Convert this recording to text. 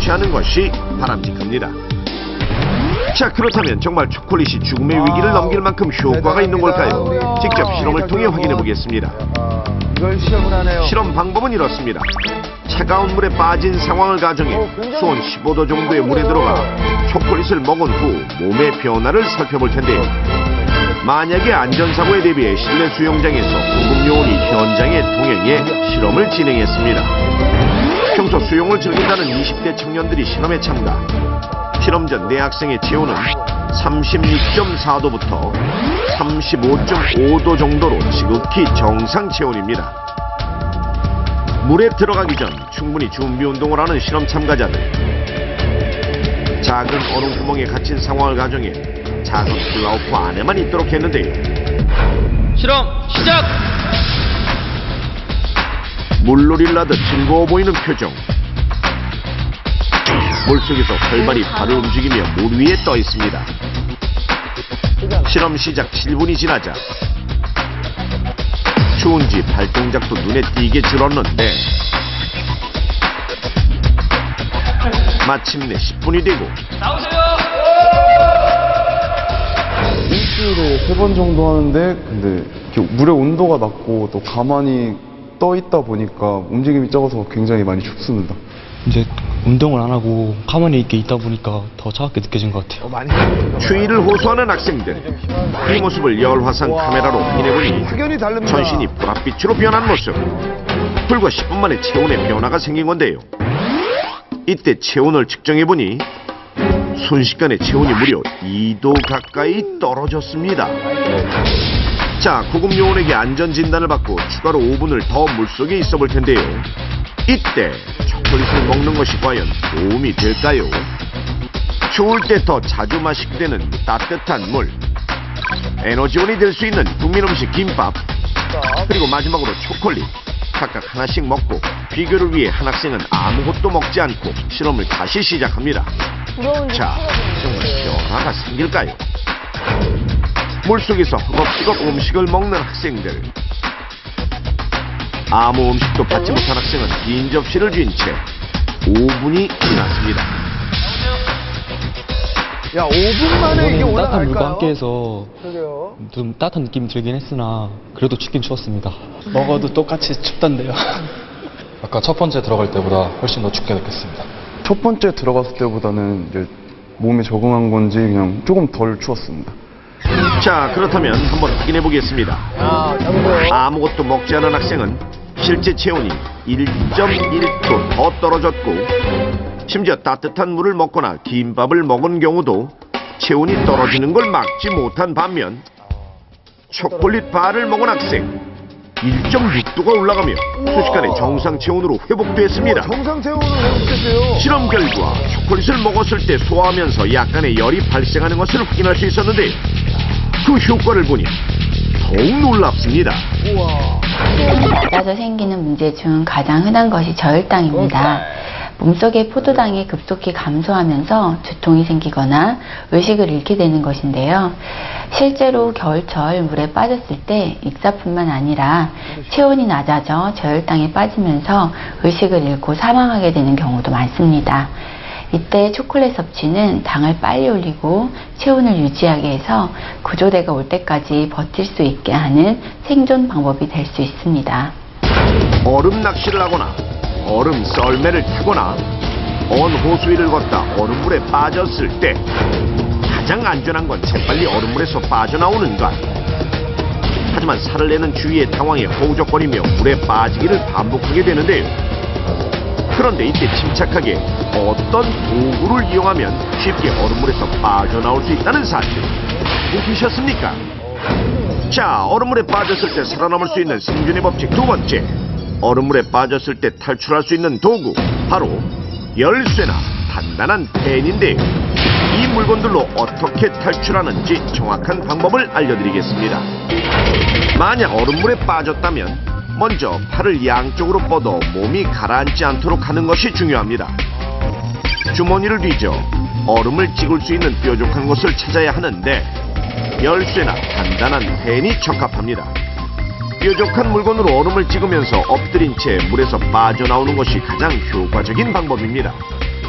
피하는 것이 바람직합니다. 자, 그렇다면 정말 초콜릿이 죽음의 위기를 넘길 만큼 효과가 있는 걸까요? 직접 실험을 통해 확인해 보겠습니다. 이걸 시험을 하네요. 실험 방법은 이렇습니다. 차가운 물에 빠진 상황을 가정해 수온 15도 정도의 물에 들어가 초콜릿을 먹은 후 몸의 변화를 살펴볼 텐데요. 만약에 안전사고에 대비해 실내 수영장에서 구급요원이 현장에 동행해 실험을 진행했습니다. 평소 수영을 즐긴다는 20대 청년들이 실험에 참가. 실험 전 네 학생의 체온은 36.4도부터 35.5도 정도로 지극히 정상 체온입니다. 물에 들어가기 전 충분히 준비 운동을 하는 실험 참가자들. 작은 얼음 구멍에 갇힌 상황을 가정해 작은 훌라후프 안에만 있도록 했는데요. 실험 시작! 물놀이를 하듯 즐거워 보이는 표정. 물속에서 활발히 발을 움직이며 물 위에 떠 있습니다. 실험 시작 7분이 지나자 추운지 발동작도 눈에 띄게 줄었는데 마침내 10분이 되고 일주일에 3번 정도 하는데 근데 이렇게 물의 온도가 낮고 또 가만히 떠 있다 보니까 움직임이 적어서 굉장히 많이 춥습니다. 이제 운동을 안 하고 가만히 이렇게 있다 보니까 더 차갑게 느껴진 것 같아요. 추위를 호소하는 학생들. 이 모습을 열화상 카메라로 확인해보니 확연히 다릅니다. 전신이 보랏빛으로 변한 모습. 불과 10분 만에 체온의 변화가 생긴 건데요. 이때 체온을 측정해보니 순식간에 체온이 무려 2도 가까이 떨어졌습니다. 자, 구급요원에게 안전진단을 받고 추가로 5분을 더 물속에 있어볼 텐데요. 이때 초콜릿을 먹는 것이 과연 도움이 될까요? 추울 때 더 자주 마시게 되는 따뜻한 물, 에너지원이 될 수 있는 국민 음식 김밥, 그리고 마지막으로 초콜릿 각각 하나씩 먹고 비교를 위해 한 학생은 아무것도 먹지 않고 실험을 다시 시작합니다. 자, 정말 변화가 생길까요? 물속에서 허겁지겁 음식을 먹는 학생들. 아무 음식도 받지 못한 학생은 빈 접시를 쥔 채 5분이 지났습니다. 야, 5분 만에 이게 따뜻한 물과 올라갈까요? 함께해서 그러게요. 좀 따뜻한 느낌이 들긴 했으나 그래도 춥긴 추웠습니다. 먹어도 똑같이 춥던데요. 아까 첫 번째 들어갈 때보다 훨씬 더 춥게 느꼈습니다. 첫 번째 들어갔을 때보다는 이제 몸에 적응한 건지 그냥 조금 덜 추웠습니다. 자, 그렇다면 한번 확인해 보겠습니다. 아무것도 먹지 않은 학생은 실제 체온이 1.1도 더 떨어졌고, 심지어 따뜻한 물을 먹거나 김밥을 먹은 경우도 체온이 떨어지는 걸 막지 못한 반면 초콜릿 바를 먹은 학생 1.6도가 올라가며 순식간에 정상 체온으로 회복됐습니다. 정상 체온으로 회복됐어요. 실험 결과 초콜릿을 먹었을 때 소화하면서 약간의 열이 발생하는 것을 확인할 수 있었는데 그 효과를 보니 더욱 놀랍습니다. 낮아서 생기는 문제 중 가장 흔한 것이 저혈당입니다. 몸속의 포도당이 급속히 감소하면서 두통이 생기거나 의식을 잃게 되는 것인데요. 실제로 겨울철 물에 빠졌을 때 익사뿐만 아니라 체온이 낮아져 저혈당에 빠지면서 의식을 잃고 사망하게 되는 경우도 많습니다. 이때 초콜릿 섭취는 당을 빨리 올리고 체온을 유지하게 해서 구조대가 올 때까지 버틸 수 있게 하는 생존 방법이 될 수 있습니다. 얼음 낚시를 하거나 얼음 썰매를 타거나 먼 호수 위를 걷다 얼음물에 빠졌을 때 가장 안전한 건 재빨리 얼음물에서 빠져나오는 것. 하지만 살을 내는 주위의 당황에 허우적거리며 물에 빠지기를 반복하게 되는데요. 그런데 이때 침착하게 어떤 도구를 이용하면 쉽게 얼음물에서 빠져나올 수 있다는 사실 느끼셨습니까? 자, 얼음물에 빠졌을 때 살아남을 수 있는 생존의 법칙 두 번째, 얼음물에 빠졌을 때 탈출할 수 있는 도구, 바로 열쇠나 단단한 펜인데요. 이 물건들로 어떻게 탈출하는지 정확한 방법을 알려드리겠습니다. 만약 얼음물에 빠졌다면 먼저 팔을 양쪽으로 뻗어 몸이 가라앉지 않도록 하는 것이 중요합니다. 주머니를 뒤져 얼음을 찍을 수 있는 뾰족한 곳을 찾아야 하는데 열쇠나 단단한 펜이 적합합니다. 뾰족한 물건으로 얼음을 찍으면서 엎드린 채 물에서 빠져나오는 것이 가장 효과적인 방법입니다.